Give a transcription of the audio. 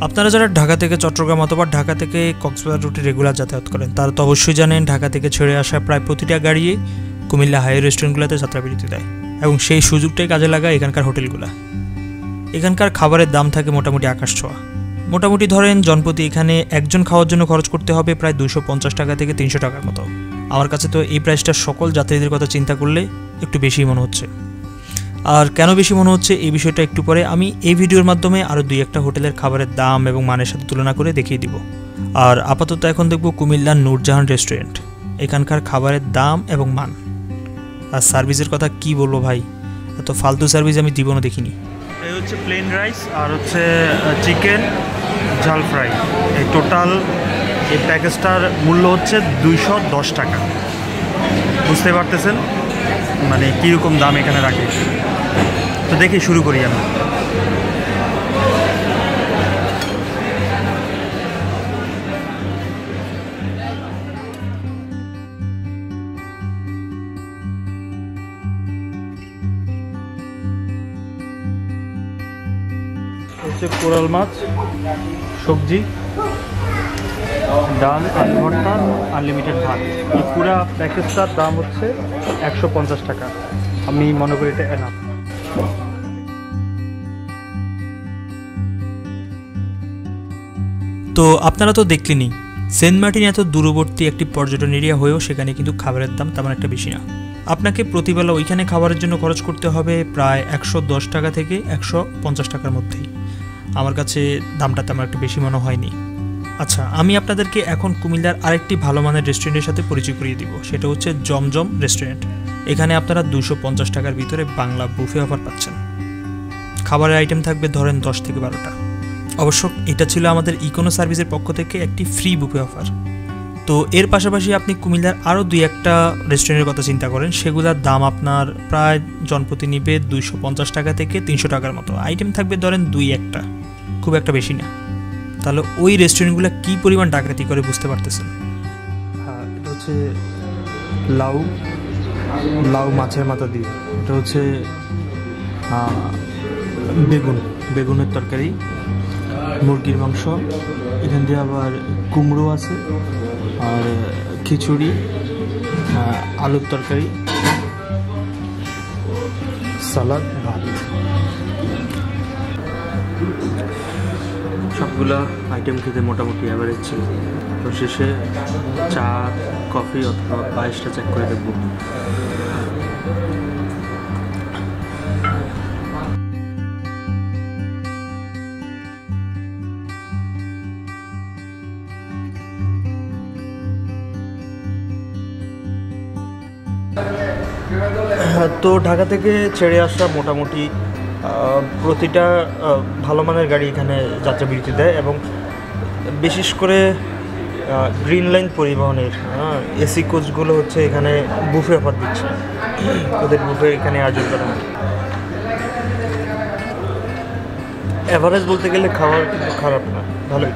আপনারা যারা ঢাকা থেকে চট্টগ্রাম অথবা ঢাকা থেকে কক্সবাজার রুটে রেগুলার যাতায়াত করেন তারা তো অবশ্যই জানেন ঢাকা থেকে ছেড়ে আসা প্রায় প্রতিটা গাড়ি কুমিল্লা হাই রেস্টুরেন্টগুলোতে যাত্রাবিরতি দেয় এবং সেই সুযোগটাই কাজে লাগায় এখানকার হোটেলগুলো। এখানকার খাবারের দাম থাকে মোটামুটি আকাশ ছোঁয়া। মোটামুটি ধরেন জনপ্রতি এখানে একজন খাওয়ার জন্য খরচ করতে হবে প্রায় 250 টাকা থেকে 300 টাকার মতো। আমার কাছে তো এই প্রাইসটা সকল যাত্রীদের কথা চিন্তা করলে একটু বেশি মনে হচ্ছে। আর কেন বেশি মনে হচ্ছে এই বিষয়টা একটু পরে আমি এই ভিডিওর মাধ্যমে আরও 2-1টা হোটেলের খাবারের দাম এবং মানের সাথে তুলনা করে দেখিয়ে দিব। আর আপাতত এখন দেখব কুমিল্লার নূরজাহান রেস্টুরেন্ট, এখানকার খাবারের দাম এবং মান। আর সার্ভিসের কথা কি বলবো ভাই, এত ফালতু সার্ভিস আমি জীবনও দেখিনি। এই হচ্ছে প্লেন রাইস আর হচ্ছে চিকেন ঝাল ফ্রাই। এই টোটাল এই প্যাকেজটার মূল্য হচ্ছে 210 টাকা। বুঝতে পারতেছেন মানে কীরকম দাম এখানে রাখে। তো দেখি শুরু করি আমরা। হচ্ছে কোরাল মাছ, সবজি, ডাল, আলু ভর্তা, আনলিমিটেড ভাত। এই পুরা প্যাকেজটার দাম হচ্ছে 150 টাকা। আমি মনে করি এটা এনাফ। তো আপনারা তো দেখলেনই সেন্ট মার্টিন এত দূরবর্তী একটি পর্যটন এরিয়া হয়েও সেখানে কিন্তু খাবারের দাম তেমন একটা বেশি না। আপনাকে প্রতিবেলা ওইখানে খাবারের জন্য খরচ করতে হবে প্রায় 110 টাকা থেকে 150 টাকার মধ্যেই। আমার কাছে দামটা তেমন একটা বেশি মনে হয়নি। আচ্ছা, আমি আপনাদেরকে এখন কুমিল্লার আরেকটি ভালো মানের রেস্টুরেন্টের সাথে পরিচয় করিয়ে দিব, সেটা হচ্ছে জমজম রেস্টুরেন্ট। এখানে আপনারা 250 টাকার ভিতরে বাংলা বুফে অফার পাচ্ছেন। খাবারের আইটেম থাকবে ধরেন 10 থেকে 12টা। অবশ্য এটা ছিল আমাদের ইকোনো সার্ভিসের পক্ষ থেকে একটি ফ্রি বুফে অফার। তো এর পাশাপাশি আপনি কুমিল্লার আরও 2-1টা রেস্টুরেন্টের কথা চিন্তা করেন, সেগুলোর দাম আপনার প্রায় জনপ্রতি নিবে 250 টাকা থেকে 300 টাকার মতো। আইটেম থাকবে ধরেন 2-1টা, খুব একটা বেশি না। তাহলে ওই রেস্টুরেন্টগুলো কী পরিমাণ ডাকাতি করে বুঝতে পারতেছেন। হ্যাঁ, এটা হচ্ছে লাউ মাছের মাথা দিয়ে, এটা হচ্ছে বেগুনের তরকারি, মুরগির মাংস, এখান দিয়ে আবার কুমড়ো আছে, আর খিচুড়ি, আলুর তরকারি, সালাদ, ভাত। সবগুলা আইটেম খেতে মোটামুটি অ্যাভারেজ ছিল। তো শেষে চা, কফি অথবা পায়েসটা চেক করে দেখব। তো ঢাকা থেকে ছেড়ে আসা মোটামুটি প্রতিটা ভালো মানের গাড়ি এখানে যাত্রাবিরতি দেয় এবং বিশেষ করে গ্রিন লাইন পরিবহনের এসি কোচগুলো হচ্ছে এখানে বুফে অফার দিচ্ছে। ওদের বুফে এখানে আয়োজন করা হয়। অ্যাভারেজ বলতে গেলে খাবার কিন্তু খারাপ না, ভালোই।